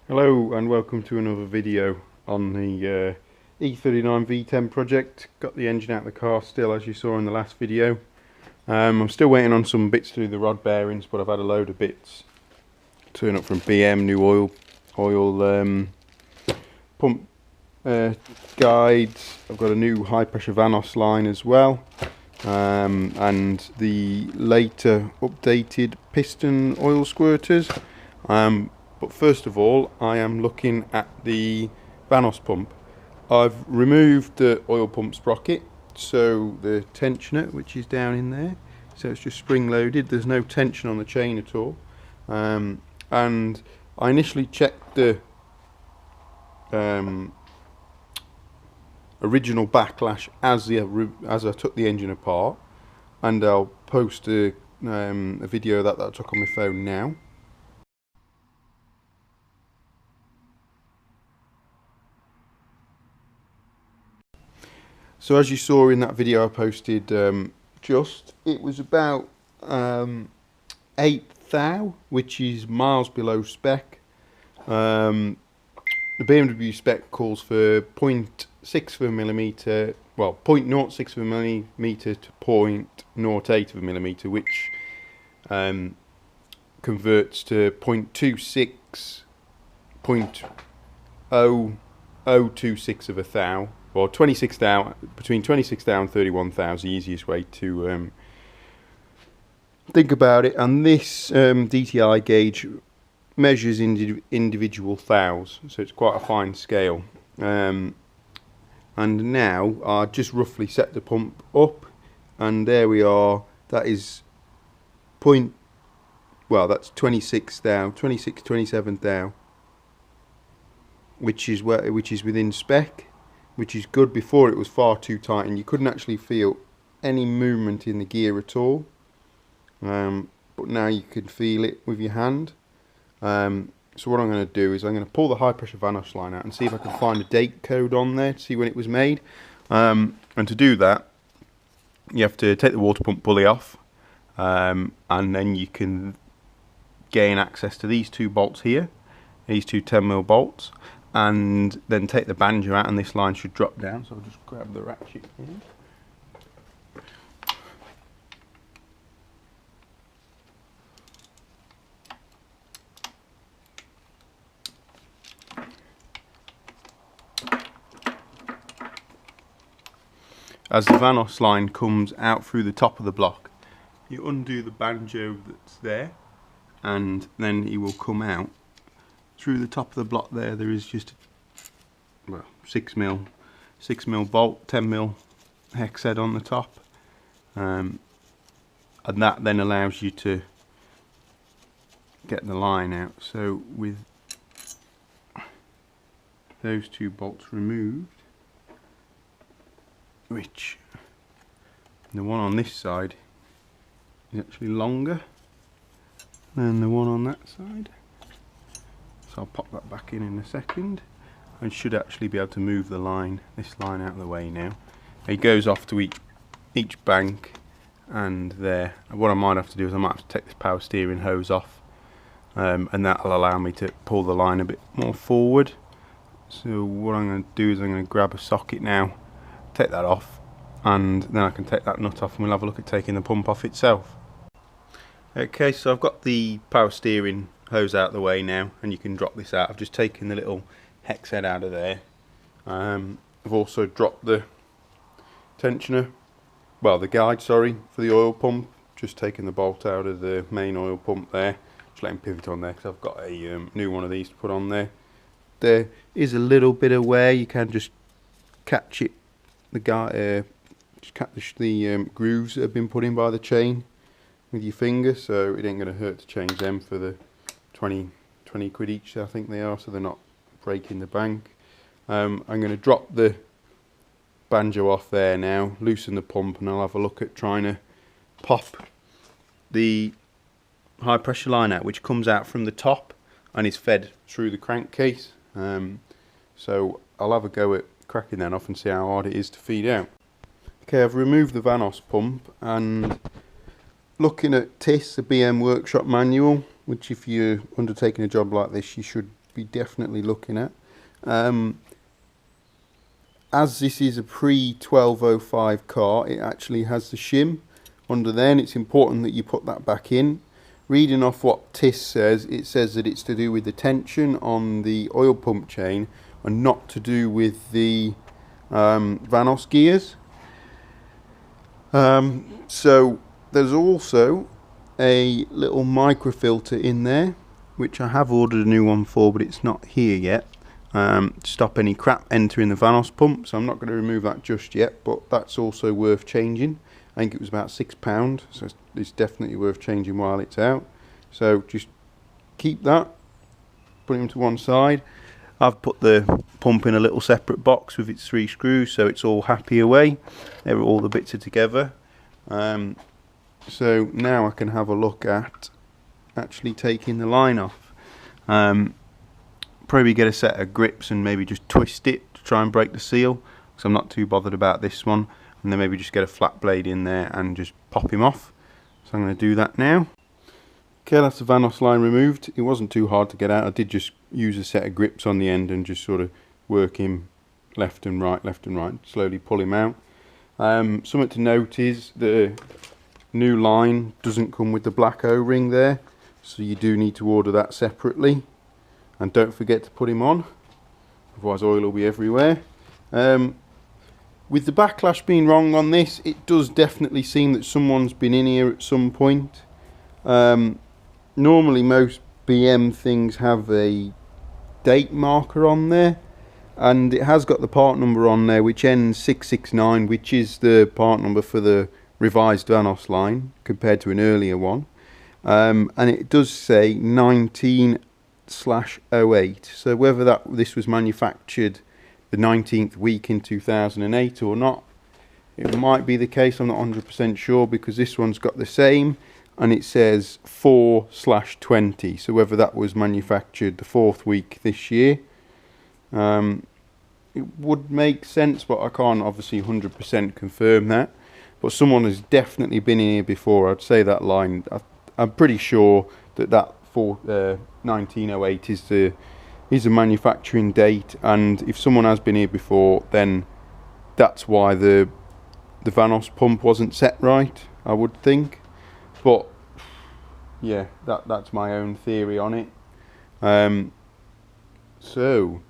Hello and welcome to another video on the E39 V10 project. Got the engine out of the car still, as you saw in the last video. I'm still waiting on some bits to do the rod bearings, but I've had a load of bits turn up from BM, new oil pump guides. I've got a new high pressure Vanos line as well, and the later updated piston oil squirters. But first of all, I am looking at the Vanos pump. I've removed the oil pump sprocket, so the tensioner, which is down in there, so it's just spring loaded, there's no tension on the chain at all. And I initially checked the original backlash as I took the engine apart, and I'll post a video that I took on my phone now. So as you saw in that video I posted it was about 8 thou, which is miles below spec. The BMW spec calls for 0.6 of a millimetre, well 0.06 of a millimetre to 0.08 of a millimetre, which converts to 0.26, 0.0026 of a thou. Well, 26 thou, between 26 thou and 31 thou is the easiest way to think about it. And this DTI gauge measures individual thous, so it's quite a fine scale. And now I just roughly set the pump up, and there we are. That is that's 26 thou, 26, 27 thou, which is within spec, which is good. Before it was far too tight and you couldn't actually feel any movement in the gear at all, but now you can feel it with your hand. So what I'm going to do is I'm going to pull the high pressure Vanos line out and see if I can find a date code on there to see when it was made. And to do that, you have to take the water pump pulley off, and then you can gain access to these two bolts here, these two 10mm bolts, and then take the banjo out, and this line should drop down. So I'll just grab the ratchet here. As the Vanos line comes out through the top of the block, you undo the banjo that's there, and then it will come out through the top of the block there. There is just a 6mm bolt, 10mm hex head on the top, and that then allows you to get the line out. So with those two bolts removed, which the one on this side is actually longer than the one on that side, so I'll pop that back in a second. I should actually be able to move this line out of the way now. It goes off to each bank, and there. What I might have to do is I might have to take this power steering hose off, and that will allow me to pull the line a bit more forward. So what I'm going to do is I'm going to grab a socket now, take that off, and then I can take that nut off and we'll have a look at taking the pump off itself. Okay, so I've got the power steering hose out of the way now, and you can drop this out. I've just taken the little hex head out of there. I've also dropped the tensioner, well the guide, sorry, for the oil pump. Just taking the bolt out of the main oil pump there, just letting pivot on there because I've got a new one of these to put on there. There is a little bit of wear, you can just catch it, just catch the grooves that have been put in by the chain with your finger, so it ain't going to hurt to change them for the 20 quid each, I think they are, so they're not breaking the bank. I'm going to drop the banjo off there now, loosen the pump, and I'll have a look at trying to pop the high pressure line out, which comes out from the top and is fed through the crankcase. So I'll have a go at cracking that off and see how hard it is to feed out. Okay, I've removed the Vanos pump, and looking at TIS, the BM workshop manual, which if you're undertaking a job like this you should be definitely looking at. As this is a pre-1205 car, it actually has the shim under there, and it's important that you put that back in. Reading off what TIS says, it says that it's to do with the tension on the oil pump chain and not to do with the Vanos gears. So there's also a little microfilter in there, which I have ordered a new one for, but it's not here yet. To stop any crap entering the Vanos pump, so I'm not going to remove that just yet, but that's also worth changing. I think it was about £6, so it's definitely worth changing while it's out. So just keep that, put it to one side. I've put the pump in a little separate box with its 3 screws, so it's all happy away. All the bits are together. So now I can have a look at actually taking the line off. Probably get a set of grips and maybe just twist it to try and break the seal, because I'm not too bothered about this one. And then maybe just get a flat blade in there and just pop him off. So I'm going to do that now. Okay, that's the Vanos line removed. It wasn't too hard to get out. I did just use a set of grips on the end and just sort of work him left and right, slowly pull him out. Something to note is the new line doesn't come with the black O-ring there, so you do need to order that separately. And don't forget to put him on, otherwise oil will be everywhere. With the backlash being wrong on this, it does definitely seem that someone's been in here at some point. Normally most BM things have a date marker on there, and it has got the part number on there which ends 669, which is the part number for the revised Vanos line compared to an earlier one. And it does say 19/08, so whether this was manufactured the 19th week in 2008 or not, it might be the case. I'm not 100% sure, because this one's got the same and it says 4/20, so whether that was manufactured the 4th week this year. It would make sense, but I can't obviously 100% confirm that. But someone has definitely been in here before. I'd say that line, I'm pretty sure that 1908 is a manufacturing date, and if someone has been here before, then that's why the Vanos pump wasn't set right, I would think. But yeah, that's my own theory on it. So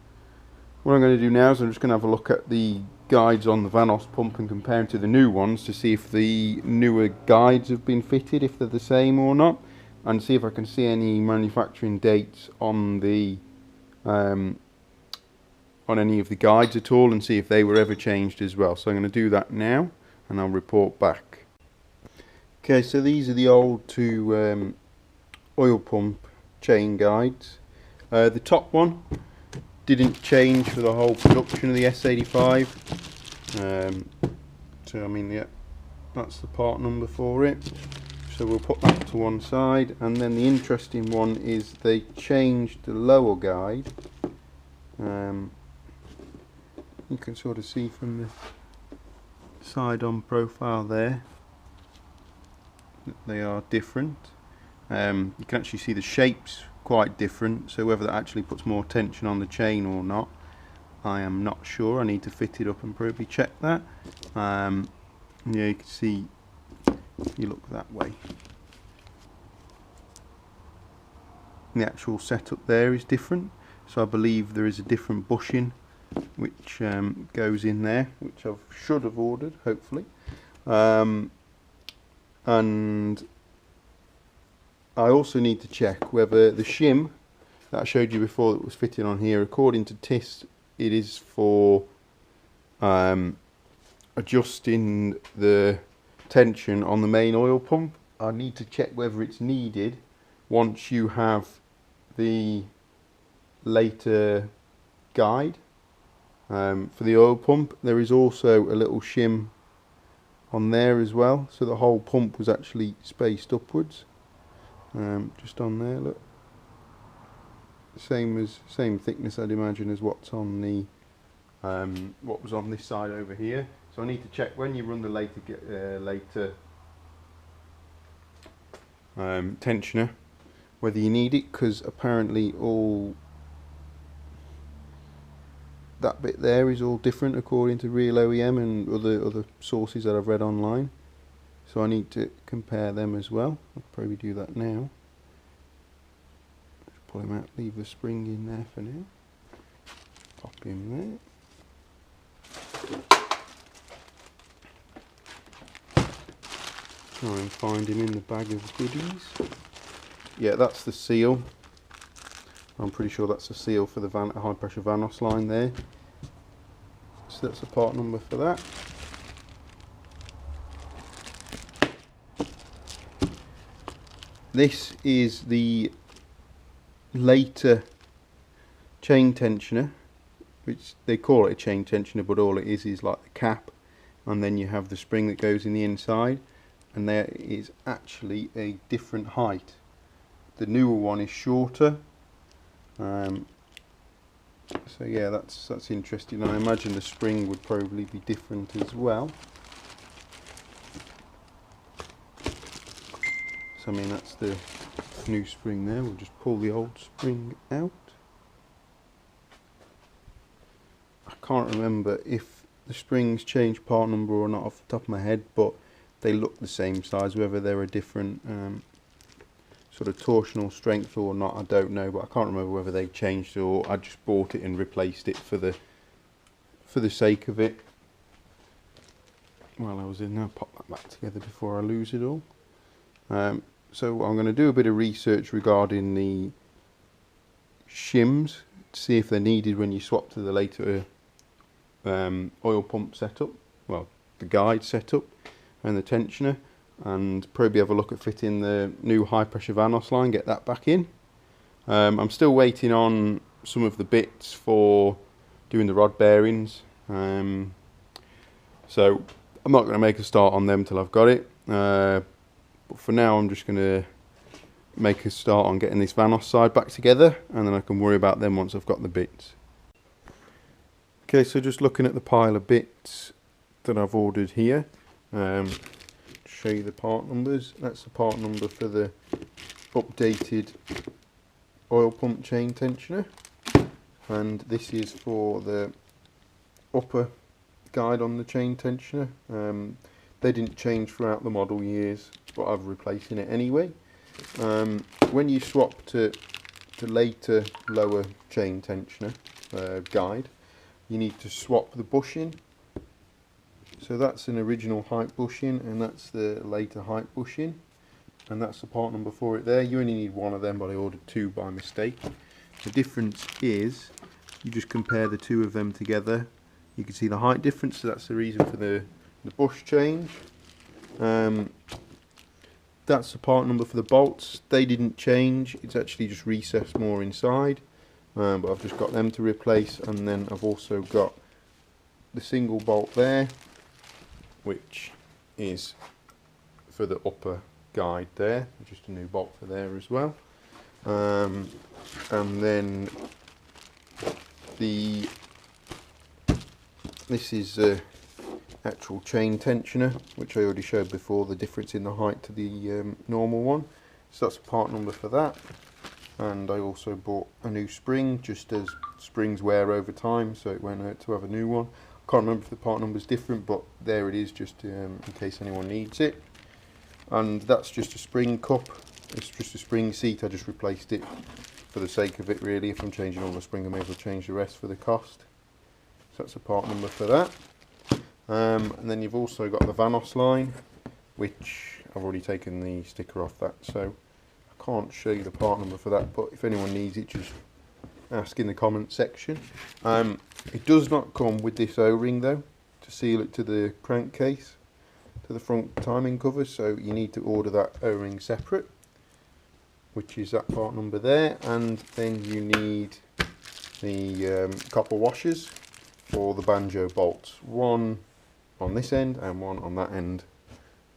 what I'm going to do now is I'm just going to have a look at the guides on the Vanos pump and compare them to the new ones to see if the newer guides have been fitted, if they're the same or not, and see if I can see any manufacturing dates on the on any of the guides at all, and see if they were ever changed as well. So I'm going to do that now and I'll report back. Okay, so these are the old 2 oil pump chain guides. The top one didn't change for the whole production of the S85. So I mean, yeah, that's the part number for it. So we'll put that to one side, and then the interesting one is they changed the lower guide. You can sort of see from the side on profile there that they are different. You can actually see the shapes quite different, so whether that actually puts more tension on the chain or not, I am not sure. I need to fit it up and probably check that. Yeah, you can see if you look that way, the actual setup there is different, so I believe there is a different bushing which goes in there, which I should have ordered hopefully. And I also need to check whether the shim that I showed you before that was fitted on here, according to TIS, it is for adjusting the tension on the main oil pump. I need to check whether it's needed once you have the later guide for the oil pump. There is also a little shim on there as well, so the whole pump was actually spaced upwards. Just on there, look, same thickness I'd imagine as what's on the what was on this side over here. So I need to check when you run the later tensioner whether you need it, because apparently all that bit there is all different according to real OEM and other sources that I've read online. So I need to compare them as well. I'll probably do that now. Just pull him out, leave the spring in there for now. Pop him there. Try and find him in the bag of goodies. Yeah, that's the seal. I'm pretty sure that's the seal for the high pressure Vanos line there. So that's the part number for that. This is the later chain tensioner, which they call it a chain tensioner, but all it is like the cap, and then you have the spring that goes in the inside, and there is actually a different height. The newer one is shorter. So yeah, that's interesting. I imagine the spring would probably be different as well. So I mean, that's the new spring there. We'll just pull the old spring out. I can't remember if the springs change part number or not off the top of my head, but they look the same size, whether they're a different sort of torsional strength or not, I don't know, but I can't remember whether they changed or I just bought it and replaced it for the sake of it. While I was in there, I'll pop that back together before I lose it all. So I'm going to do a bit of research regarding the shims to see if they're needed when you swap to the later oil pump setup, well, the guide setup and the tensioner, and probably have a look at fitting the new high pressure Vanos line, get that back in. I'm still waiting on some of the bits for doing the rod bearings, so I'm not going to make a start on them till I've got it, but for now I'm just going to make a start on getting this Vanos side back together, and then I can worry about them once I've got the bits. Okay, so just looking at the pile of bits that I've ordered here, show you the part numbers. That's the part number for the updated oil pump chain tensioner, and this is for the upper guide on the chain tensioner. They didn't change throughout the model years, but I'm replacing it anyway. When you swap to later lower chain tensioner guide, you need to swap the bushing. So that's an original height bushing, and that's the later height bushing, and that's the part number for it there. You only need one of them, but I ordered two by mistake. The difference is you just compare the two of them together. You can see the height difference, so that's the reason for the bush change. That's the part number for the bolts. They didn't change, it's actually just recessed more inside, but I've just got them to replace, and then I've also got the single bolt there, which is for the upper guide there, just a new bolt for there as well. And then this is the actual chain tensioner, which I already showed before, the difference in the height to the normal one. So that's a part number for that. And I also bought a new spring, just as springs wear over time, so it went out to have a new one. Can't remember if the part number is different, but there it is, just in case anyone needs it. And that's just a spring cup. It's just a spring seat. I just replaced it for the sake of it, really. If I'm changing all the spring, I may as well change the rest for the cost. So that's a part number for that. And then you've also got the Vanos line, which I've already taken the sticker off that, so I can't show you the part number for that, but if anyone needs it, just ask in the comment section. It does not come with this O-ring though, to seal it to the crankcase, to the front timing cover, so you need to order that O-ring separate, which is that part number there. And then you need the copper washers for the banjo bolts, one on this end and one on that end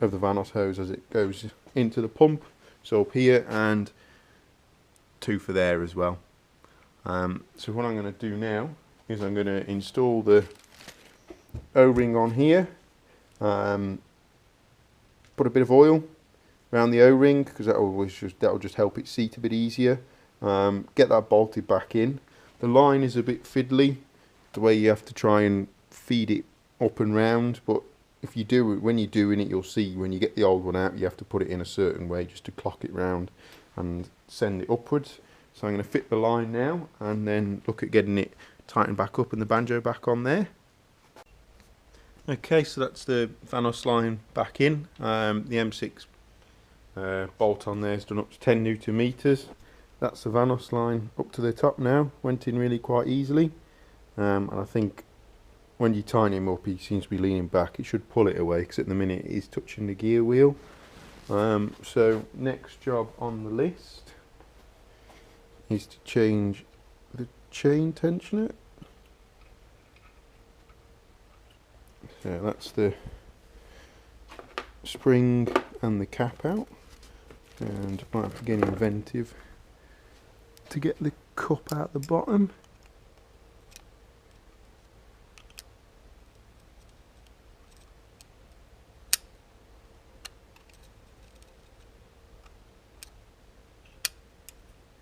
of the Vanos hose as it goes into the pump, so up here, and two for there as well. So what I'm going to do now is I'm going to install the O-ring on here, put a bit of oil around the O-ring, because that'll just help it seat a bit easier. Get that bolted back in. The line is a bit fiddly, the way you have to try and feed it up and round, but if you do, when you're doing it, you'll see when you get the old one out, you have to put it in a certain way just to clock it round and send it upwards. So I'm going to fit the line now and then look at getting it tightened back up and the banjo back on there. Okay, so that's the Vanos line back in. The M6 bolt on there is done up to 10 Newton meters. That's the Vanos line up to the top now. Went in really quite easily, and I think when you tighten him up, he seems to be leaning back. It should pull it away because at the minute it is touching the gear wheel. So next job on the list is to change the chain tensioner. So that's the spring and the cap out, and might have to get inventive to get the cup out the bottom.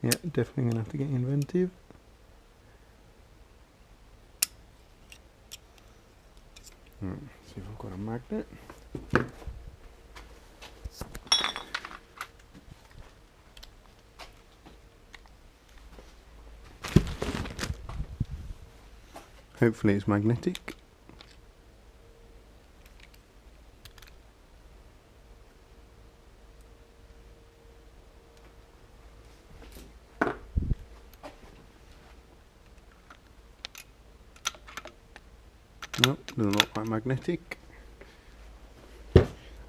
Yeah, definitely gonna have to get inventive. See if I've got a magnet. Hopefully it's magnetic. Nope, doesn't look like magnetic.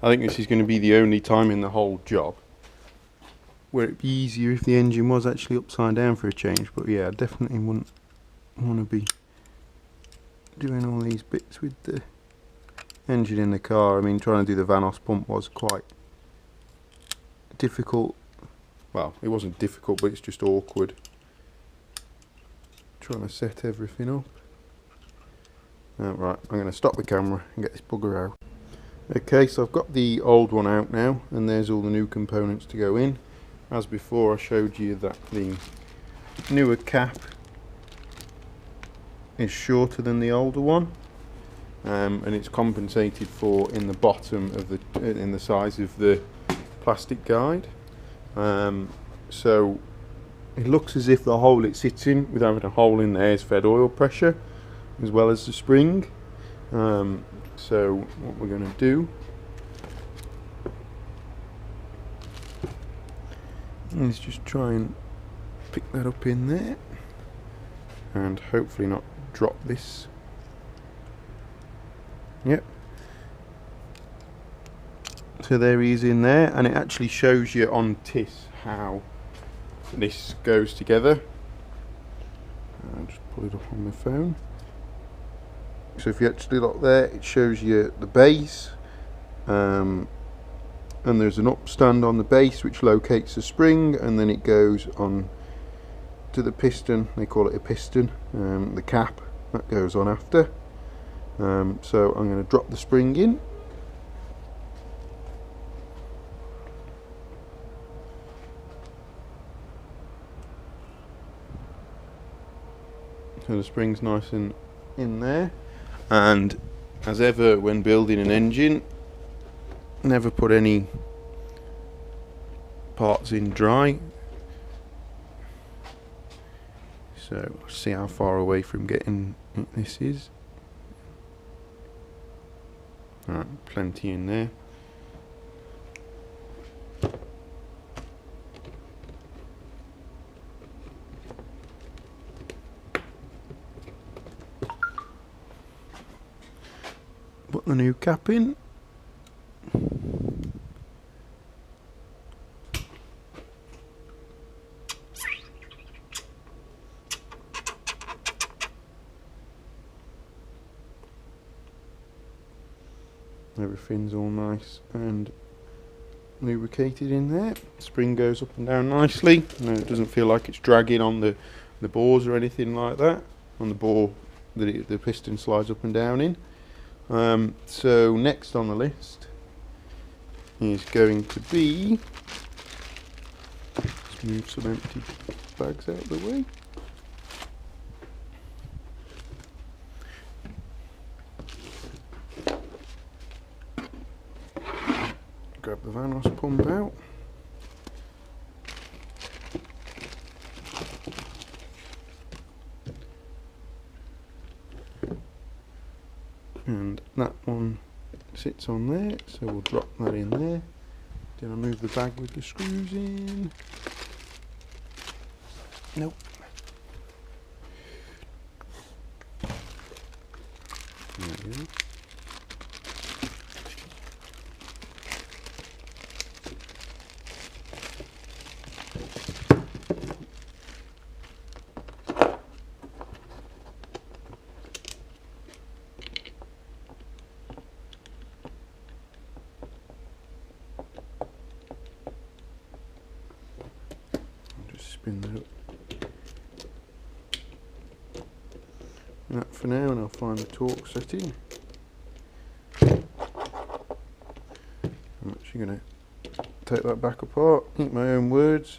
I think this is going to be the only time in the whole job where it'd be easier if the engine was actually upside down for a change, but yeah, I definitely wouldn't want to be doing all these bits with the engine in the car. I mean, trying to do the Vanos pump was quite difficult. Well, it wasn't difficult, but it's just awkward trying to set everything up. Right, I'm going to stop the camera and get this bugger out. Okay, so I've got the old one out now, and there's all the new components to go in. As before, I showed you that the newer cap is shorter than the older one, and it's compensated for in the bottom of the in the size of the plastic guide. So it looks as if the hole it sits in, with having a hole in there, is fed oil pressure as well as the spring. So what we're going to do is just try and pick that up in there and hopefully not drop this. Yep. So there he is in there, and it actually shows you on TIS how this goes together. I'll just pull it up on my phone. So if you actually look there, it shows you the base, and there's an upstand on the base which locates the spring, and then it goes on to the piston. They call it a piston. The cap that goes on after. So I'm going to drop the spring in. So the spring's nice and in there. And as ever when building an engine, never put any parts in dry. So see how far away from getting this is. Alright, plenty in there. Put the new cap in. Everything's all nice and lubricated in there. Spring goes up and down nicely. No, it doesn't feel like it's dragging on the bores or anything like that. On the bore that the piston slides up and down in. So next on the list is going to be, let's move some empty bags out of the way. grab the Vanos pump out. And that one sits on there, so we'll drop that in there. Then I'll move the bag with the screws in. Nope. There we go. Spin that up. That for now, and I'll find the torque setting. I'm actually going to take that back apart, eat my own words.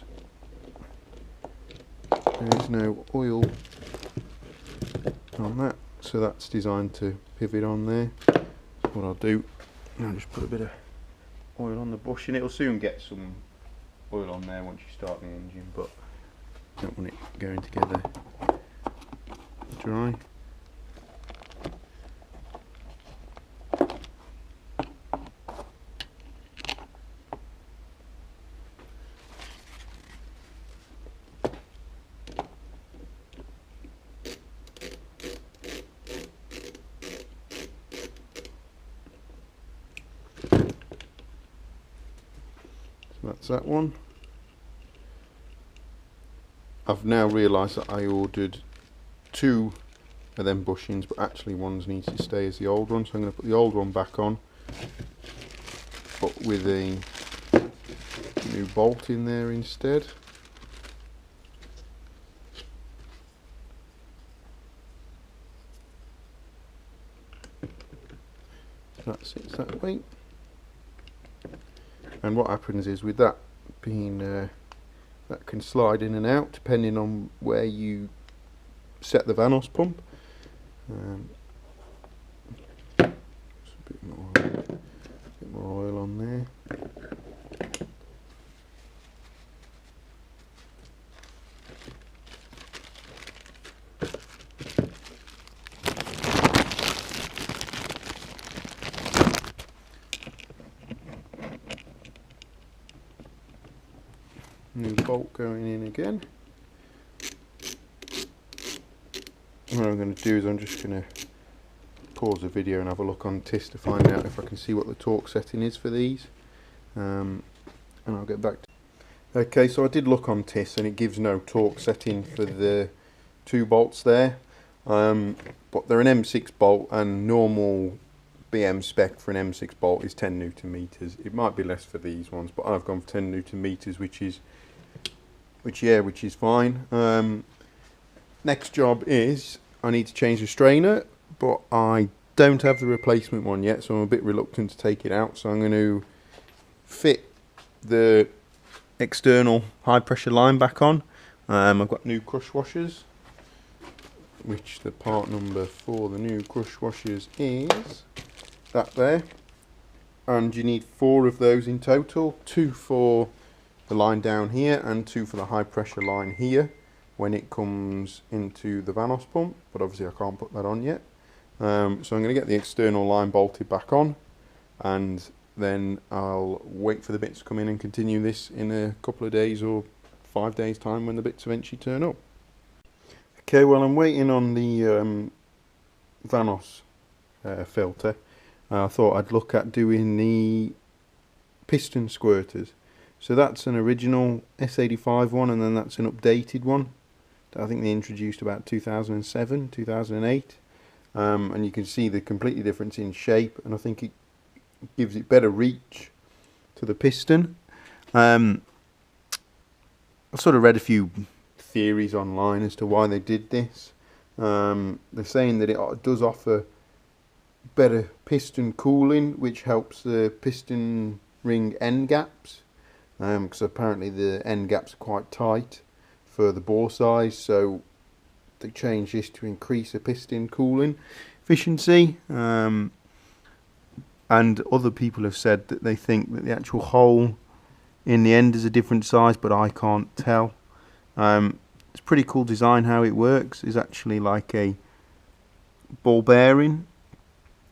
There's no oil on that, so that's designed to pivot on there. So what I'll do, I'll just put a bit of oil on the bushing. It'll soon get some oil on there once you start the engine, but don't want it going together dry. So that's that one. I've now realised that I ordered 2 of them bushings, but actually ones needs to stay as the old one, so I'm going to put the old one back on, but with a new bolt in there instead. That sits that way. And what happens is, with that being that can slide in and out depending on where you set the Vanos pump. Just a bit more oil on there. New bolt going in again. What I'm going to do is I'm just going to pause the video and have a look on TIS to find out if I can see what the torque setting is for these, and I'll get back to. Okay, so I did look on TIS and it gives no torque setting for the 2 bolts there, but they're an M6 bolt, and normal BM spec for an M6 bolt is 10 Newton meters. It might be less for these ones, but I've gone for 10 Newton meters, which is fine. Next job is I need to change the strainer, but I don't have the replacement one yet, so I'm a bit reluctant to take it out. So I'm going to fit the external high pressure line back on. I've got new crush washers, which the part number for the new crush washers is that there, and you need 4 of those in total, 2 for the line down here and 2 for the high pressure line here when it comes into the Vanos pump, but obviously I can't put that on yet. So I'm going to get the external line bolted back on, and then I'll wait for the bits to come in and continue this in a couple of days or 5 days time when the bits eventually turn up. Okay, well, I'm waiting on the Vanos filter. I thought I'd look at doing the piston squirters. So that's an original S85 one, and then that's an updated one that I think they introduced about 2007, 2008. And you can see the completely difference in shape, and I think it gives it better reach to the piston. I've sort of read a few theories online as to why they did this. They're saying that it does offer better piston cooling, which helps the piston ring end gaps, because apparently the end gaps are quite tight for the bore size, so they changed this to increase the piston cooling efficiency. And and other people have said that they think that the actual hole in the end is a different size, but I can't tell. It's pretty cool design. How it works is actually like a ball bearing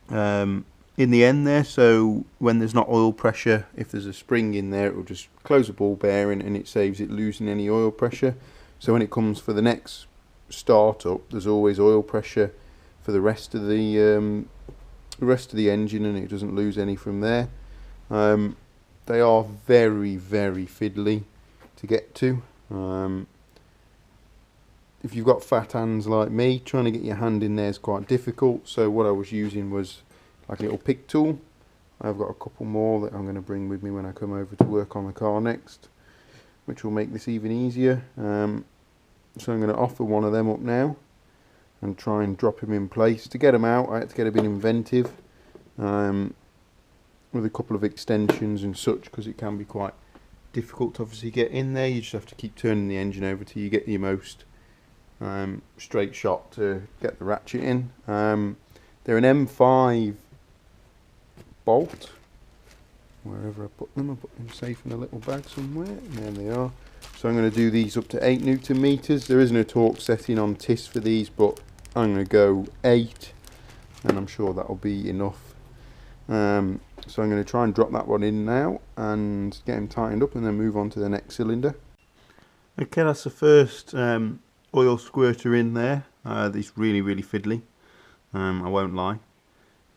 in the end there, so when there's not oil pressure, if there's a spring in there, it will just close the ball bearing and it saves it losing any oil pressure. So when it comes for the next startup, there's always oil pressure for the rest of the engine, and it doesn't lose any from there. They are very, very fiddly to get to. If you've got fat hands like me, trying to get your hand in there is quite difficult. So what I was using was like a little pick tool. I've got a couple more that I'm going to bring with me when I come over to work on the car next, which will make this even easier. So I'm going to offer one of them up now and try and drop him in place. To get him out, I had to get a bit inventive with a couple of extensions and such, because it can be quite difficult to obviously get in there. You just have to keep turning the engine over till you get your most straight shot to get the ratchet in. They're an M5 bolt. Wherever I put them safe in a little bag somewhere, and there they are. So I'm going to do these up to 8 Newton meters. There isn't a torque setting on TIS for these, but I'm going to go 8, and I'm sure that'll be enough. So I'm going to try and drop that one in now and get him tightened up, and then move on to the next cylinder. Okay, that's the first oil squirter in there. It's really, really fiddly, I won't lie.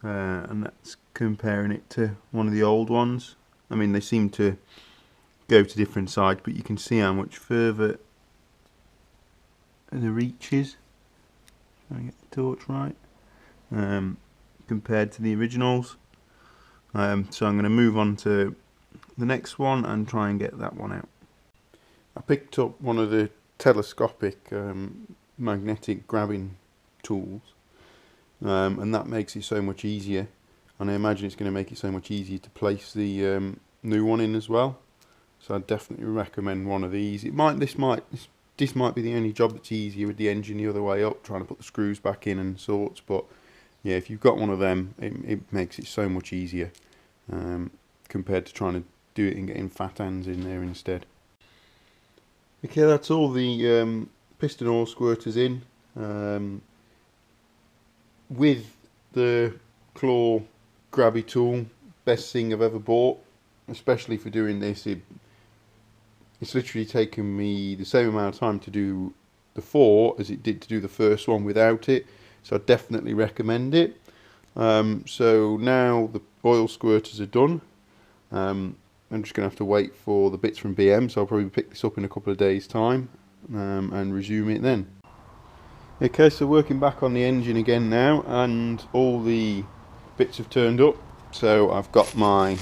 And that's comparing it to one of the old ones. I mean, they seem to go to different sides, but you can see how much further the reach is. Try and get the torch right, compared to the originals. So I'm going to move on to the next one and try and get that one out. I picked up one of the telescopic magnetic grabbing tools, and that makes it so much easier, and I imagine it's going to make it so much easier to place the new one in as well. So I'd definitely recommend one of these. This might be the only job that's easier with the engine the other way up, trying to put the screws back in and sorts, but yeah, if you've got one of them, it makes it so much easier compared to trying to do it and getting fat hands in there instead. Okay, that's all the piston oil squirters in. With the claw grabby tool, best thing I've ever bought, especially for doing this. It's literally taken me the same amount of time to do the 4 as it did to do the first one without it, so I definitely recommend it. So now the oil squirters are done. I'm just going to have to wait for the bits from BM, so I'll probably pick this up in a couple of days time and resume it then. Okay, so working back on the engine again now, and all the bits have turned up. So I've got my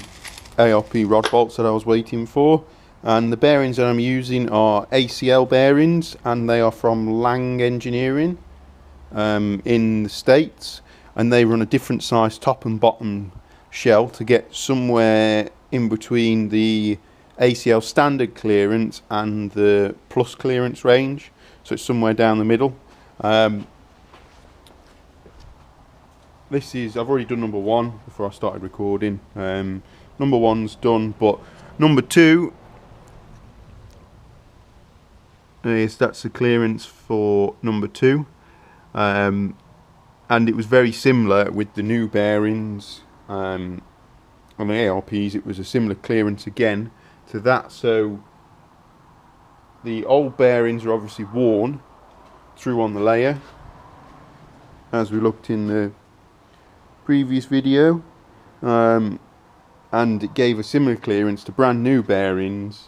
ARP rod bolts that I was waiting for, and the bearings that I'm using are ACL bearings, and they are from Lang Engineering in the States, and they run a different size top and bottom shell to get somewhere in between the ACL standard clearance and the plus clearance range, so it's somewhere down the middle. I've already done number 1 before I started recording. Number 1's done, but number 2 that's the clearance for number 2, and it was very similar with the new bearings on the ARPs. It was a similar clearance again to that, so the old bearings are obviously worn through on the layer, as we looked in the previous video, and it gave a similar clearance to brand new bearings,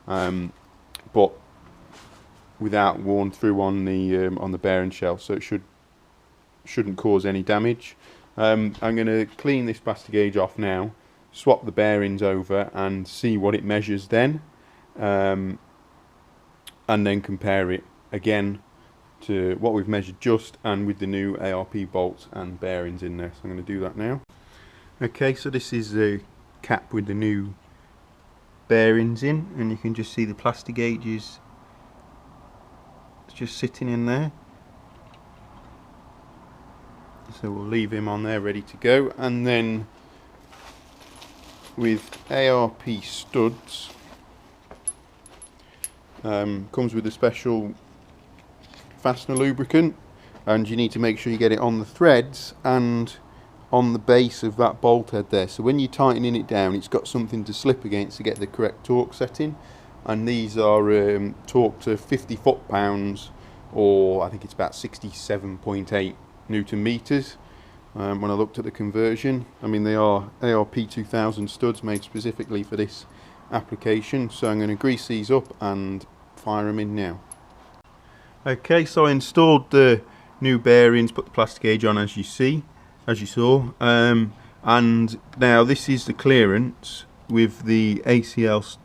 but without worn through on the bearing shell, so it shouldn't cause any damage. I'm going to clean this plastic gauge off now, swap the bearings over and see what it measures then, and then compare it again to what we've measured just, and with the new ARP bolts and bearings in there. So I'm going to do that now. Okay, so this is the cap with the new bearings in, and you can just see the plastic gauges just sitting in there. So we'll leave him on there ready to go, and then with ARP studs. Comes with a special fastener lubricant, and you need to make sure you get it on the threads and on the base of that bolt head there. So when you're tightening it down, it's got something to slip against to get the correct torque setting. And these are torqued to 50 foot-pounds, or I think it's about 67.8 Newton meters. When I looked at the conversion, I mean, they are ARP 2000 studs made specifically for this application. So I'm going to grease these up and fire them in now. Okay, so I installed the new bearings, put the plastic gauge on as you saw, and now this is the clearance with the ACL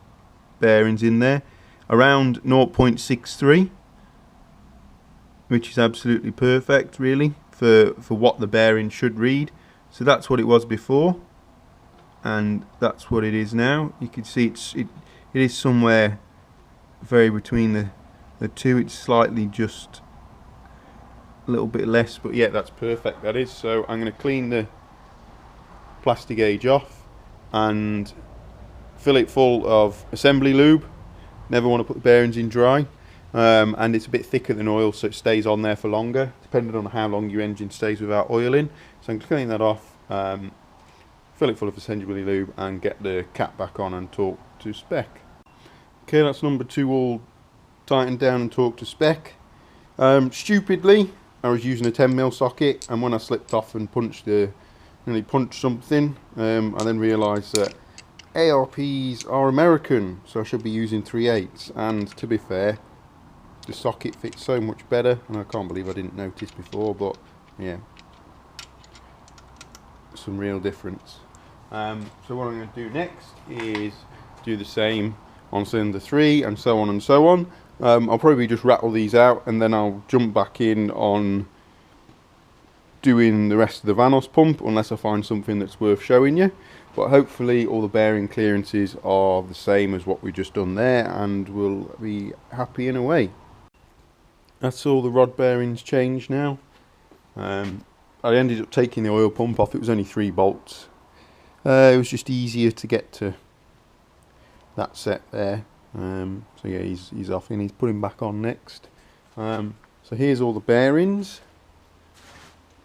bearings in there, around 0.63, which is absolutely perfect really for what the bearing should read. So that's what it was before, and that's what it is now. You can see it is somewhere very between the two. It's slightly just a little bit less, but yeah, that's perfect, that is. So I'm going to clean the plastic gauge off and fill it full of assembly lube. Never want to put the bearings in dry, and it's a bit thicker than oil, so it stays on there for longer, depending on how long your engine stays without oiling. So I'm going to clean that off, fill it full of assembly lube, and get the cap back on and torque to spec. Okay, that's number 2 all tightened down and torqued to spec. Stupidly, I was using a 10mm socket, and when I slipped off and nearly punched something, I then realised that ARPs are American, so I should be using 3/8, and to be fair, the socket fits so much better, and I can't believe I didn't notice before, but yeah, some real difference. So what I'm going to do next is do the same on cylinder 3, and so on and so on. I'll probably just rattle these out, and then I'll jump back in on doing the rest of the Vanos pump, unless I find something that's worth showing you. But hopefully all the bearing clearances are the same as what we've just done there, and we'll be happy in a way. That's all the rod bearings changed now. I ended up taking the oil pump off. It was only 3 bolts. It was just easier to get to that set there. So yeah, he's off, and he's putting back on next. So here's all the bearings,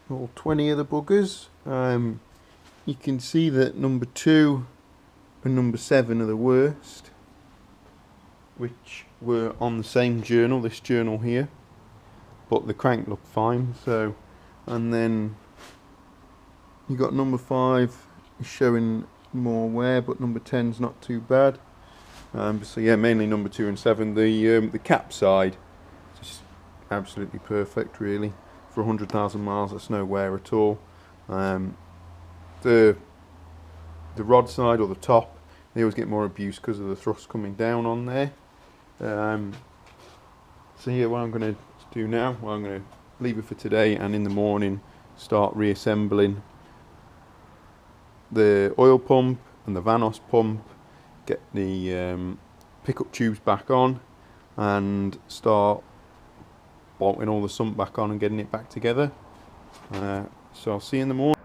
all 20 of the buggers. You can see that number 2 and number 7 are the worst, which were on the same journal, this journal here, but the crank looked fine. So, and then you got number 5 is showing more wear, but number 10's not too bad. So yeah, mainly number 2 and 7. The cap side, just absolutely perfect really. For 100,000 miles, that's no wear at all. The rod side, or the top, they always get more abuse because of the thrust coming down on there. So yeah, what I'm going to do now, well, I'm going to leave it for today, and in the morning start reassembling the oil pump and the Vanos pump, get the pickup tubes back on, and start bolting all the sump back on and getting it back together. So I'll see you in the morning.